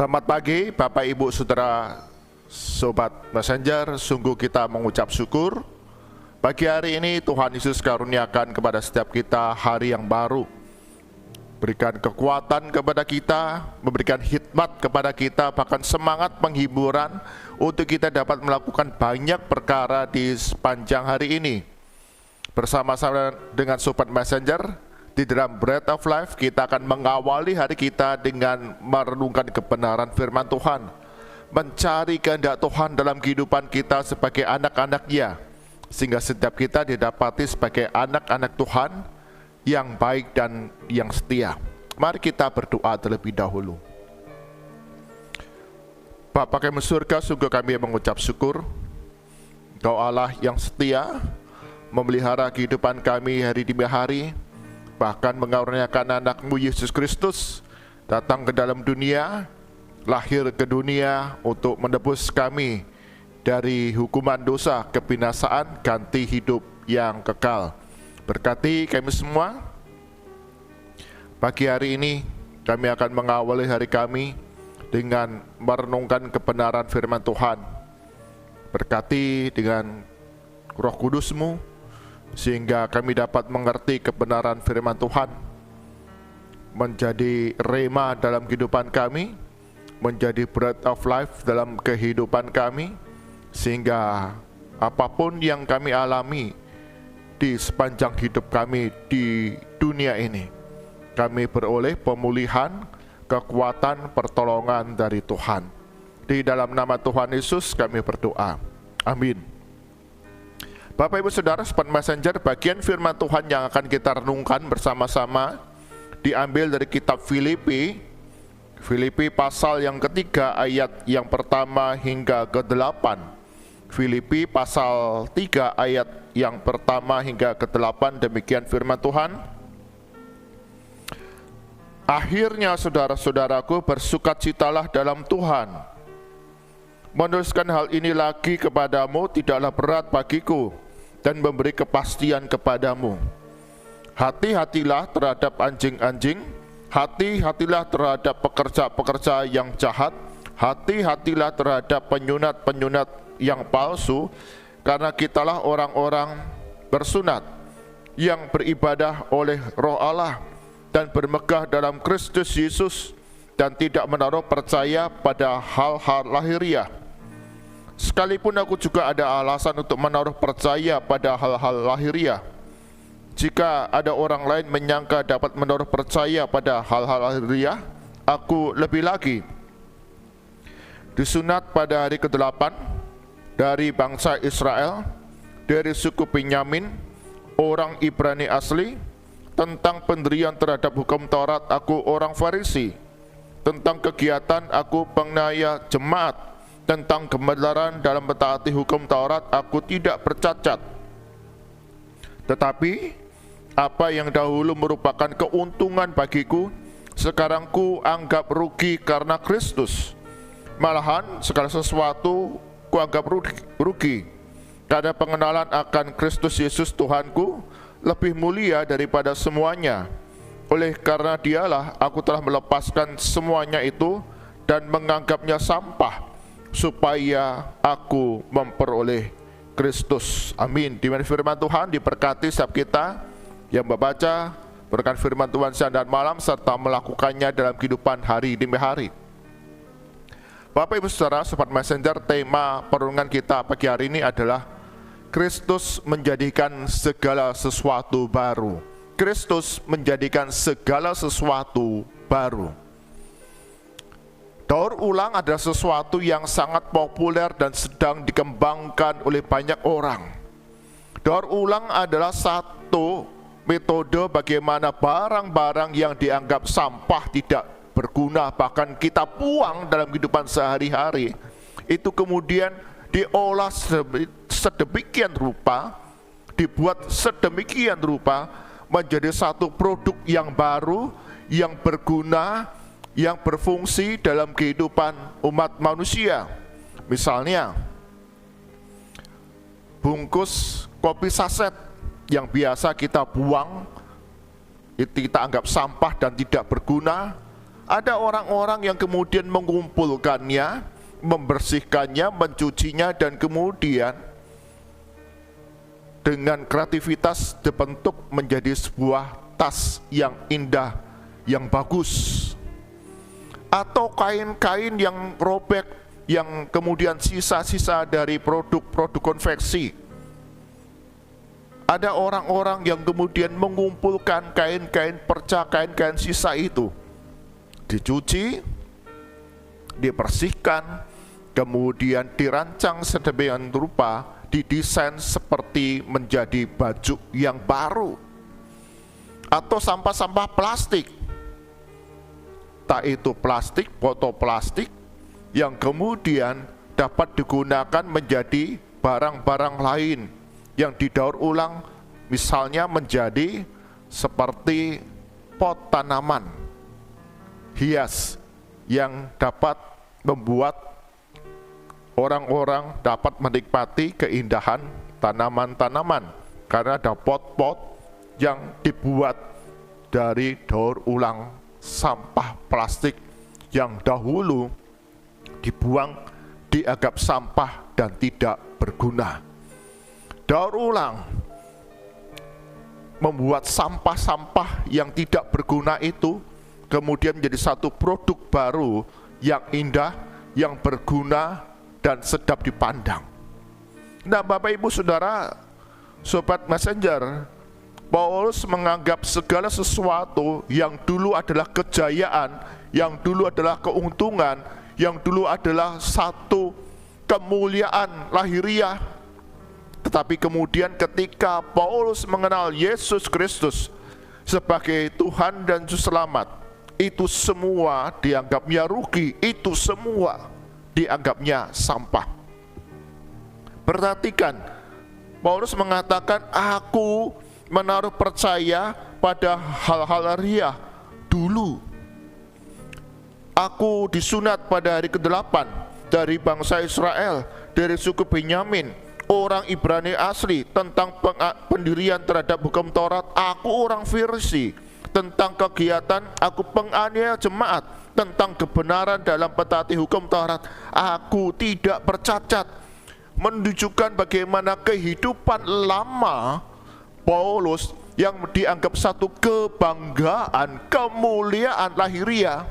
Selamat pagi Bapak Ibu Saudara Sobat Messenger. Sungguh kita mengucap syukur pagi hari ini Tuhan Yesus karuniakan kepada setiap kita hari yang baru, berikan kekuatan kepada kita, memberikan hikmat kepada kita, bahkan semangat penghiburan untuk kita dapat melakukan banyak perkara di sepanjang hari ini. Bersama-sama dengan Sobat Messenger di dalam Bread of Life, kita akan mengawali hari kita dengan merenungkan kebenaran firman Tuhan, mencari kehendak Tuhan dalam kehidupan kita sebagai anak-anak-Nya, sehingga setiap kita didapati sebagai anak-anak Tuhan yang baik dan yang setia. Mari kita berdoa terlebih dahulu. Bapa kami surga, sungguh kami mengucap syukur, Engkau Allah yang setia, memelihara kehidupan kami hari demi hari, bahkan mengaruniakan anak-Mu Yesus Kristus datang ke dalam dunia, lahir ke dunia untuk menebus kami dari hukuman dosa, kebinasaan, ganti hidup yang kekal. Berkati kami semua. Pagi hari ini kami akan mengawali hari kami dengan merenungkan kebenaran firman Tuhan. Berkati dengan Roh Kudus-Mu, sehingga kami dapat mengerti kebenaran firman Tuhan, menjadi rema dalam kehidupan kami, menjadi bread of life dalam kehidupan kami, sehingga apapun yang kami alami di sepanjang hidup kami di dunia ini, kami beroleh pemulihan, kekuatan, pertolongan dari Tuhan. Di dalam nama Tuhan Yesus kami berdoa, amin. Bapak Ibu Saudara Sobat Messenger, bagian firman Tuhan yang akan kita renungkan bersama-sama diambil dari kitab Filipi pasal yang ketiga ayat yang pertama hingga ke-8. Filipi pasal 3 ayat yang pertama hingga ke-8, demikian firman Tuhan. Akhirnya saudara-saudaraku, bersukacitalah dalam Tuhan. Menuliskan hal ini lagi kepadamu tidaklah berat bagiku dan memberi kepastian kepadamu. Hati-hatilah terhadap anjing-anjing, hati-hatilah terhadap pekerja-pekerja yang jahat, hati-hatilah terhadap penyunat-penyunat yang palsu, karena kitalah orang-orang bersunat yang beribadah oleh Roh Allah dan bermegah dalam Kristus Yesus, dan tidak menaruh percaya pada hal-hal lahiriah. Sekalipun aku juga ada alasan untuk menaruh percaya pada hal-hal lahiriah. Jika ada orang lain menyangka dapat menaruh percaya pada hal-hal lahiriah, aku lebih lagi. Disunat pada hari ke-8 dari bangsa Israel, dari suku Benyamin, orang Ibrani asli. Tentang pendirian terhadap hukum Taurat, aku orang Farisi. Tentang kegiatan, aku pengnaya jemaat. Tentang kebenaran dalam mentaati hukum Taurat, aku tidak bercacat. Tetapi apa yang dahulu merupakan keuntungan bagiku, sekarang ku anggap rugi karena Kristus. Malahan segala sesuatu ku anggap rugi, karena pengenalan akan Kristus Yesus Tuhanku lebih mulia daripada semuanya. Oleh karena Dialah aku telah melepaskan semuanya itu dan menganggapnya sampah, supaya aku memperoleh Kristus. Amin. Di mana firman Tuhan diberkati setiap kita yang membaca, berkat firman Tuhan siang dan malam, serta melakukannya dalam kehidupan hari demi hari. Bapak Ibu Saudara Sobat Messenger, tema perenungan kita pagi hari ini adalah Kristus menjadikan segala sesuatu baru. Kristus menjadikan segala sesuatu baru. Daur ulang adalah sesuatu yang sangat populer dan sedang dikembangkan oleh banyak orang. Daur ulang adalah satu metode bagaimana barang-barang yang dianggap sampah, tidak berguna, bahkan kita buang dalam kehidupan sehari-hari, itu kemudian diolah sedemikian rupa, dibuat sedemikian rupa menjadi satu produk yang baru, yang berguna, yang berfungsi dalam kehidupan umat manusia. Misalnya bungkus kopi saset yang biasa kita buang, itu kita anggap sampah dan tidak berguna, Ada orang-orang yang kemudian mengumpulkannya, membersihkannya, mencucinya, dan kemudian dengan kreativitas dibentuk menjadi sebuah tas yang indah, yang bagus. Atau kain-kain yang robek, yang kemudian sisa-sisa dari produk-produk konveksi. Ada orang-orang yang kemudian mengumpulkan kain-kain perca, kain-kain sisa itu, dicuci, dibersihkan, kemudian dirancang sedemikian rupa, didesain seperti menjadi baju yang baru. Atau sampah-sampah plastik, tak itu plastik, botol plastik, yang kemudian dapat digunakan menjadi barang-barang lain yang didaur ulang, misalnya menjadi seperti pot tanaman hias yang dapat membuat orang-orang dapat menikmati keindahan tanaman-tanaman, karena ada pot-pot yang dibuat dari daur ulang sampah plastik yang dahulu dibuang, dianggap sampah dan tidak berguna. Daur ulang membuat sampah-sampah yang tidak berguna itu kemudian menjadi satu produk baru yang indah, yang berguna dan sedap dipandang. Nah, Bapak Ibu Saudara, Sobat Messenger, Paulus menganggap segala sesuatu yang dulu adalah kejayaan, yang dulu adalah keuntungan, yang dulu adalah satu kemuliaan lahiriah. Tetapi kemudian ketika Paulus mengenal Yesus Kristus sebagai Tuhan dan Juru Selamat, itu semua dianggapnya rugi, itu semua dianggapnya sampah. Perhatikan, Paulus mengatakan, aku menaruh percaya pada hal-hal riah dulu. Aku disunat pada hari ke-8 dari bangsa Israel, dari suku Benyamin, orang Ibrani asli. Tentang pendirian terhadap hukum Taurat, aku orang Farisi. Tentang kegiatan, aku penganiaya jemaat. Tentang kebenaran dalam mentaati hukum Taurat, aku tidak bercacat. Menunjukkan bagaimana kehidupan lama Paulus yang dianggap satu kebanggaan, kemuliaan lahiriah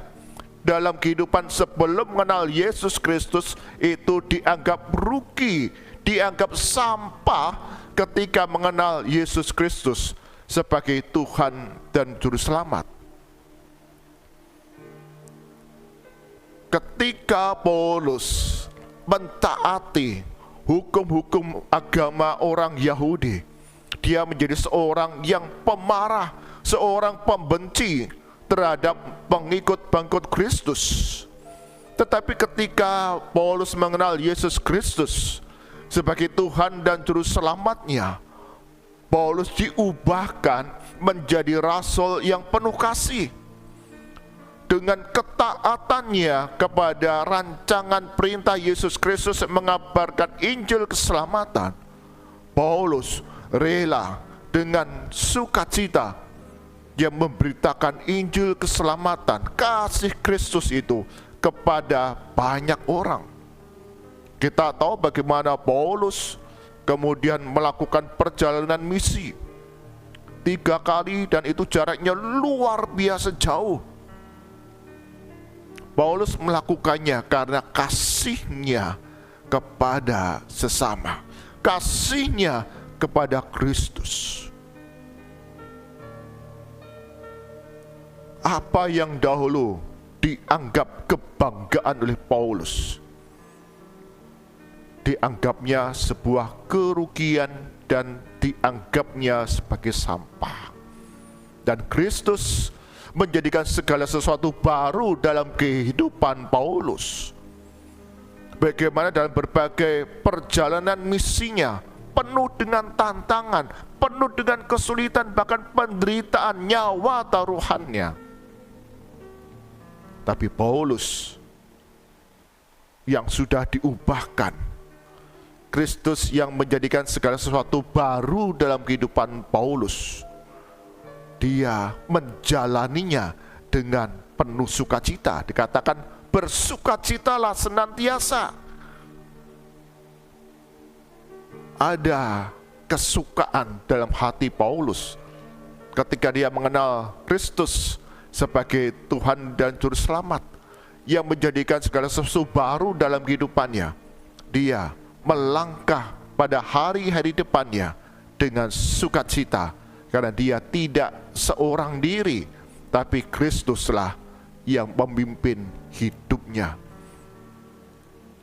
dalam kehidupan sebelum mengenal Yesus Kristus itu dianggap rugi, dianggap sampah ketika mengenal Yesus Kristus sebagai Tuhan dan Juru Selamat. Ketika Paulus mentaati hukum-hukum agama orang Yahudi, dia menjadi seorang yang pemarah, seorang pembenci terhadap pengikut-pengikut Kristus. Tetapi ketika Paulus mengenal Yesus Kristus sebagai Tuhan dan Juru Selamatnya, Paulus diubahkan menjadi rasul yang penuh kasih. Dengan ketaatannya kepada rancangan perintah Yesus Kristus mengabarkan Injil keselamatan, Paulus rela dengan sukacita dia memberitakan Injil keselamatan, kasih Kristus itu kepada banyak orang. Kita tahu bagaimana Paulus kemudian melakukan perjalanan misi 3 kali, dan itu jaraknya luar biasa jauh. Paulus melakukannya karena kasihnya kepada sesama, kasihnya kepada Kristus. Apa yang dahulu dianggap kebanggaan oleh Paulus, dianggapnya sebuah kerugian dan dianggapnya sebagai sampah. Dan Kristus menjadikan segala sesuatu baru dalam kehidupan Paulus. Bagaimana dalam berbagai perjalanan misinya, penuh dengan tantangan, penuh dengan kesulitan, bahkan penderitaan, nyawa taruhannya. Tapi Paulus yang sudah diubahkan, Kristus yang menjadikan segala sesuatu baru dalam kehidupan Paulus, dia menjalaninya dengan penuh sukacita. Dikatakan bersukacitalah senantiasa. Ada kesukaan dalam hati Paulus ketika dia mengenal Kristus sebagai Tuhan dan Juru Selamat yang menjadikan segala sesuatu baru dalam kehidupannya. Dia melangkah pada hari-hari depannya dengan sukacita karena dia tidak seorang diri, tapi Kristuslah yang memimpin hidupnya.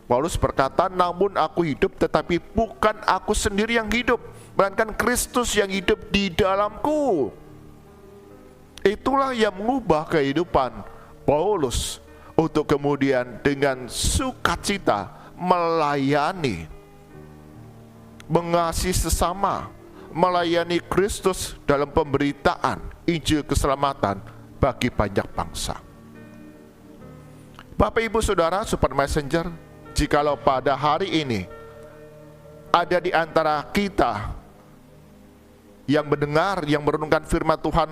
Paulus berkata, namun aku hidup tetapi bukan aku sendiri yang hidup, melainkan Kristus yang hidup di dalamku. Itulah yang mengubah kehidupan Paulus untuk kemudian dengan sukacita melayani, mengasihi sesama, melayani Kristus dalam pemberitaan Injil keselamatan bagi banyak bangsa. Bapak Ibu Saudara, Super Messenger, jikalau pada hari ini ada di antara kita yang mendengar, yang merenungkan firman Tuhan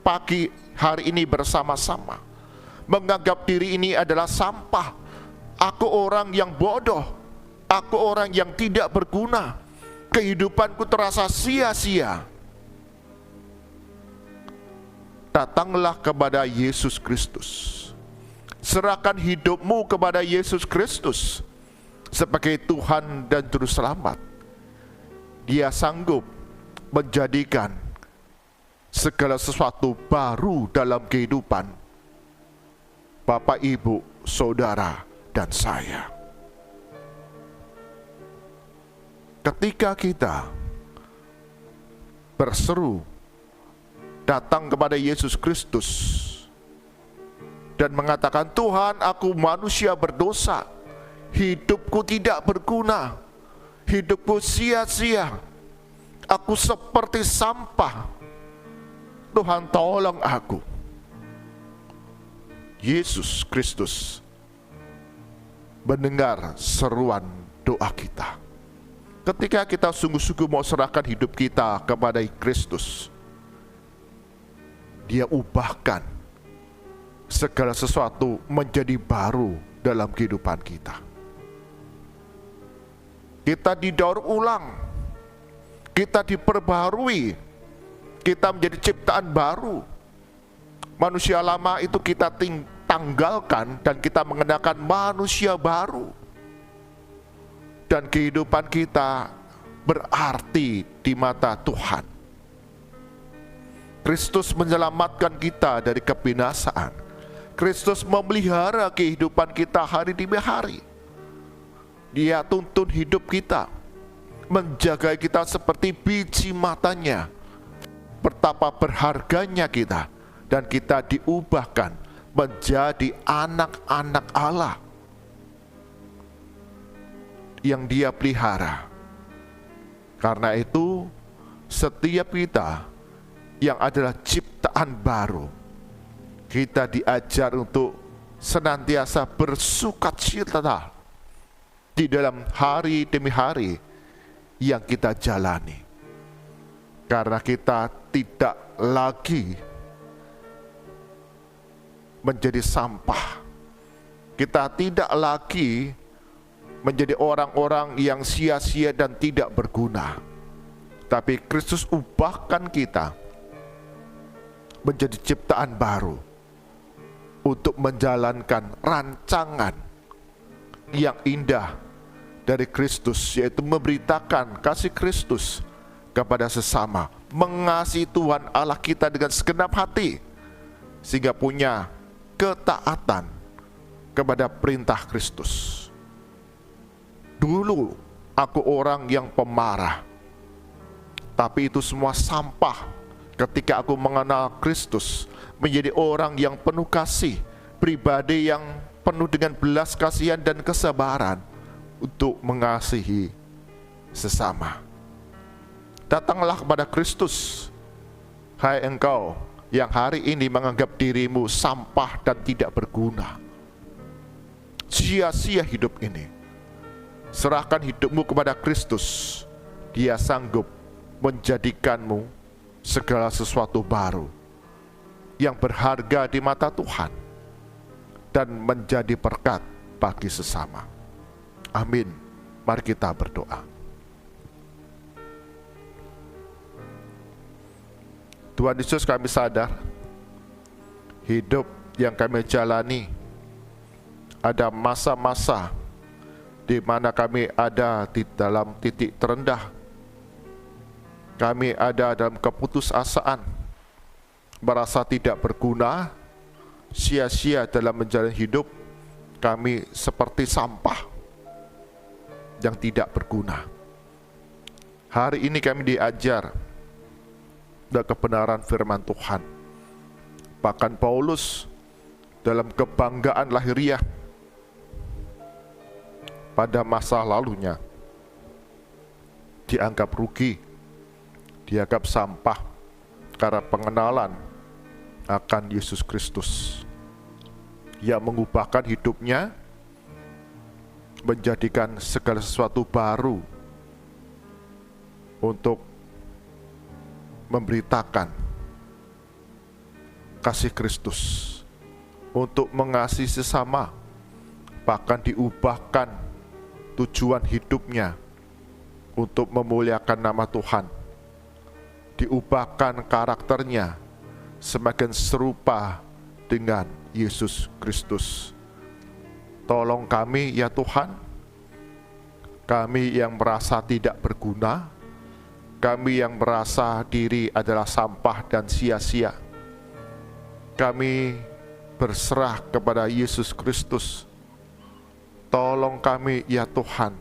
pagi hari ini bersama-sama, menganggap diri ini adalah sampah, aku orang yang bodoh, aku orang yang tidak berguna, kehidupanku terasa sia-sia. Datanglah kepada Yesus Kristus, serahkan hidupmu kepada Yesus Kristus sebagai Tuhan dan Juru Selamat. Dia sanggup menjadikan segala sesuatu baru dalam kehidupan Bapak, Ibu, Saudara, dan saya. Ketika kita berseru datang kepada Yesus Kristus dan mengatakan, Tuhan, aku manusia berdosa, hidupku tidak berguna, hidupku sia-sia, aku seperti sampah, Tuhan tolong aku. Yesus Kristus mendengar seruan doa kita. Ketika kita sungguh-sungguh mau serahkan hidup kita kepada Kristus, Dia ubahkan segala sesuatu menjadi baru dalam kehidupan kita. Kita didaur ulang, kita diperbarui, kita menjadi ciptaan baru. Manusia lama itu kita tanggalkan dan kita mengenakan manusia baru. Dan kehidupan kita berarti di mata Tuhan. Kristus menyelamatkan kita dari kebinasaan. Kristus memelihara kehidupan kita hari demi hari. Dia tuntun hidup kita, menjaga kita seperti biji matanya. Betapa berharganya kita, dan kita diubahkan menjadi anak-anak Allah yang Dia pelihara. Karena itu, setiap kita yang adalah ciptaan baru, kita diajar untuk senantiasa bersukacita di dalam hari demi hari yang kita jalani. Karena kita tidak lagi menjadi sampah. Kita tidak lagi menjadi orang-orang yang sia-sia dan tidak berguna. Tapi Kristus ubahkan kita menjadi ciptaan baru untuk menjalankan rancangan yang indah dari Kristus, yaitu memberitakan kasih Kristus kepada sesama, mengasihi Tuhan Allah kita dengan segenap hati, sehingga punya ketaatan kepada perintah Kristus. Dulu aku orang yang pemarah, tapi itu semua sampah ketika aku mengenal Kristus, menjadi orang yang penuh kasih, pribadi yang penuh dengan belas kasihan dan kesabaran untuk mengasihi sesama. Datanglah kepada Kristus, hai engkau yang hari ini menganggap dirimu sampah dan tidak berguna, sia-sia hidup ini. Serahkan hidupmu kepada Kristus. Dia sanggup menjadikanmu segala sesuatu baru yang berharga di mata Tuhan. dan menjadi berkat bagi sesama. Amin. Mari kita berdoa. Tuhan Yesus, kami sadar hidup yang kami jalani ada masa-masa di mana kami ada di dalam titik terendah. Kami ada dalam keputusasaan, merasa tidak berguna, sia-sia dalam menjalani hidup. Kami seperti sampah yang tidak berguna. Hari ini kami diajar dan kebenaran firman Tuhan. Bahkan Paulus dalam kebanggaan lahiriah pada masa lalunya dianggap rugi, dianggap sampah karena pengenalan akan Yesus Kristus yang mengubahkan hidupnya, menjadikan segala sesuatu baru untuk memberitakan kasih Kristus, untuk mengasihi sesama, bahkan diubahkan tujuan hidupnya untuk memuliakan nama Tuhan, diubahkan karakternya semakin serupa dengan Yesus Kristus. Tolong kami ya Tuhan, kami yang merasa tidak berguna, kami yang merasa diri adalah sampah dan sia-sia, kami berserah kepada Yesus Kristus. Tolong kami ya Tuhan,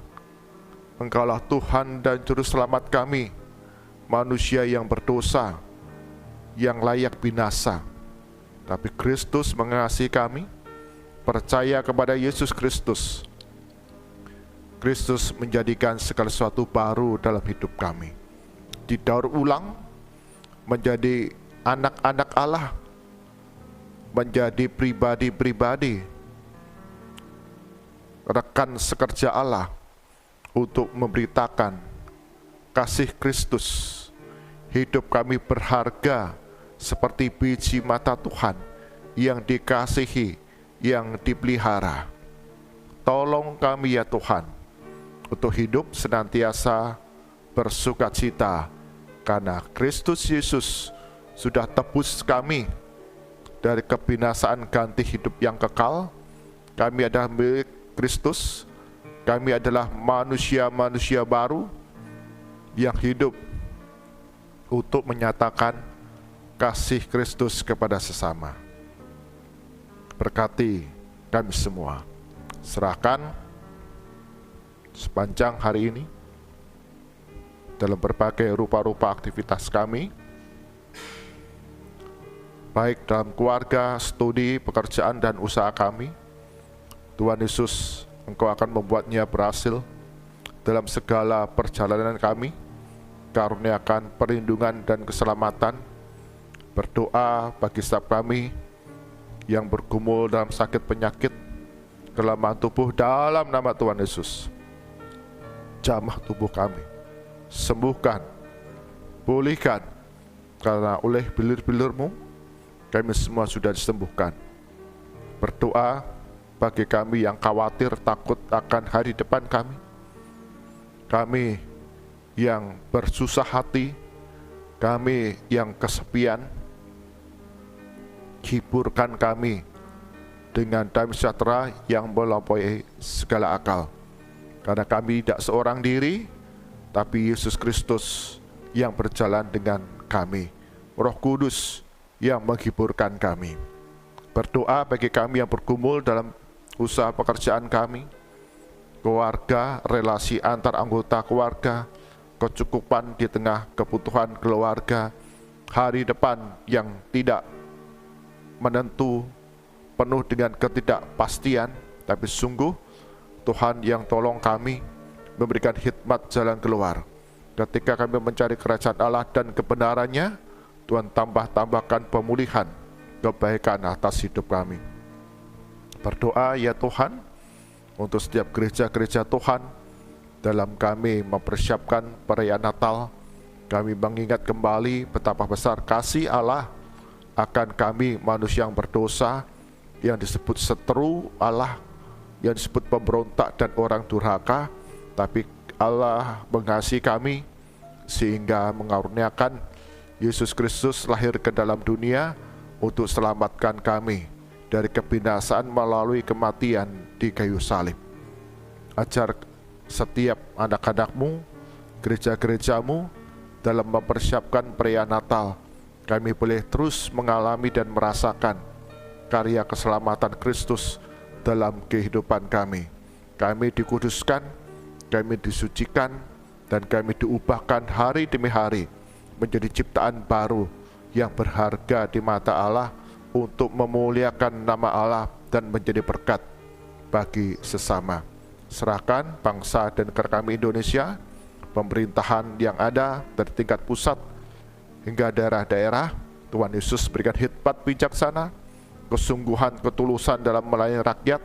Engkaulah Tuhan dan Juru Selamat kami, manusia yang berdosa, yang layak binasa. Tapi Kristus mengasihi kami, percaya kepada Yesus Kristus. Kristus menjadikan segala sesuatu baru dalam hidup kami. Didaur ulang menjadi anak-anak Allah, menjadi pribadi-pribadi, rekan sekerja Allah untuk memberitakan kasih Kristus. Hidup kami berharga seperti biji mata Tuhan yang dikasihi, yang dipelihara. Tolong kami ya Tuhan untuk hidup senantiasa bersukacita karena Kristus Yesus sudah tebus kami dari kebinasaan, ganti hidup yang kekal. Kami adalah milik Kristus. Kami adalah manusia-manusia baru yang hidup untuk menyatakan kasih Kristus kepada sesama. Berkati kami semua. Serahkan sepanjang hari ini dalam berbagai rupa-rupa aktivitas kami, baik dalam keluarga, studi, pekerjaan, dan usaha kami. Tuhan Yesus, Engkau akan membuatnya berhasil dalam segala perjalanan kami. Karuniakan perlindungan dan keselamatan. Berdoa bagi setiap kami yang bergumul dalam sakit penyakit, kelemahan tubuh, dalam nama Tuhan Yesus. Jamah tubuh kami, sembuhkan, pulihkan, karena oleh bilir-bilirmu kami semua sudah disembuhkan. Berdoa bagi kami yang khawatir, takut akan hari depan kami, kami yang bersusah hati, kami yang kesepian, hiburkan kami dengan damai sejahtera yang melampaui segala akal. Karena kami tidak seorang diri, tapi Yesus Kristus yang berjalan dengan kami, Roh Kudus yang menghiburkan kami. Berdoa bagi kami yang bergumul dalam usaha pekerjaan kami, keluarga, relasi antar anggota keluarga, kecukupan di tengah kebutuhan keluarga, hari depan yang tidak menentu, penuh dengan ketidakpastian, tapi sungguh Tuhan yang tolong kami memberikan hikmat jalan keluar. Ketika kami mencari kerajaan Allah dan kebenarannya, Tuhan tambahkan pemulihan, kebaikan atas hidup kami. Berdoa ya Tuhan untuk setiap gereja-gereja Tuhan, dalam kami mempersiapkan perayaan Natal, kami mengingat kembali betapa besar kasih Allah akan kami manusia yang berdosa, yang disebut seteru Allah, yang disebut pemberontak dan orang durhaka, tapi Allah mengasihi kami sehingga mengaruniakan Yesus Kristus lahir ke dalam dunia untuk selamatkan kami dari kebinasaan melalui kematian di kayu salib. Ajar setiap anak-anakmu, gereja-gerejamu dalam mempersiapkan perayaan Natal, kami boleh terus mengalami dan merasakan karya keselamatan Kristus dalam kehidupan kami. Kami dikuduskan, kami disucikan, dan kami diubahkan hari demi hari menjadi ciptaan baru yang berharga di mata Allah untuk memuliakan nama Allah dan menjadi berkat bagi sesama. Serahkan bangsa dan negara kami Indonesia, pemerintahan yang ada dari tingkat pusat hingga daerah-daerah. Tuhan Yesus berikan hikmat bijaksana, kesungguhan, ketulusan dalam melayani rakyat,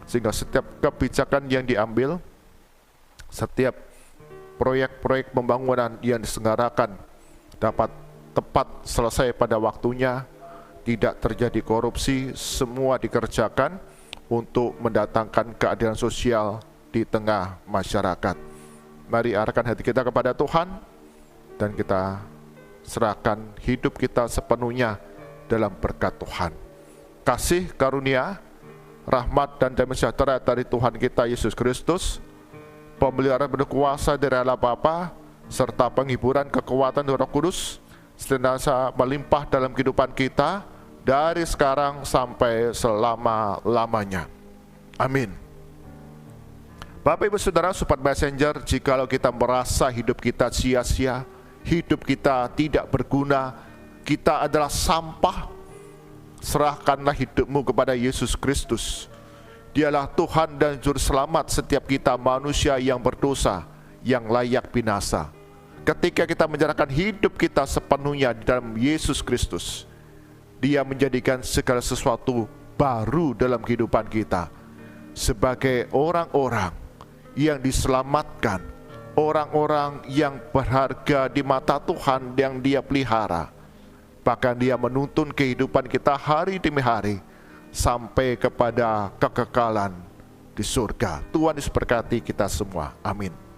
sehingga setiap kebijakan yang diambil, setiap proyek-proyek pembangunan yang diselenggarakan dapat tepat selesai pada waktunya, tidak terjadi korupsi, semua dikerjakan untuk mendatangkan keadilan sosial di tengah masyarakat. Mari arahkan hati kita kepada Tuhan dan kita serahkan hidup kita sepenuhnya dalam berkat Tuhan. Kasih karunia, rahmat dan damai sejahtera dari Tuhan kita Yesus Kristus, pemeliharaan berkuasa dari Allah Bapa, serta penghiburan kekuatan Roh Kudus senantiasa melimpah dalam kehidupan kita dari sekarang sampai selama-lamanya. Amin. Bapak Ibu Saudara, Sobat Messenger, jikalau kita merasa hidup kita sia-sia, hidup kita tidak berguna, kita adalah sampah, serahkanlah hidupmu kepada Yesus Kristus. Dialah Tuhan dan Juru Selamat setiap kita manusia yang berdosa, yang layak binasa. Ketika kita menyerahkan hidup kita sepenuhnya di dalam Yesus Kristus, Dia menjadikan segala sesuatu baru dalam kehidupan kita. Sebagai orang-orang yang diselamatkan, orang-orang yang berharga di mata Tuhan yang Dia pelihara, bahkan Dia menuntun kehidupan kita hari demi hari sampai kepada kekekalan di surga. Tuhan Yesus berkati kita semua. Amin.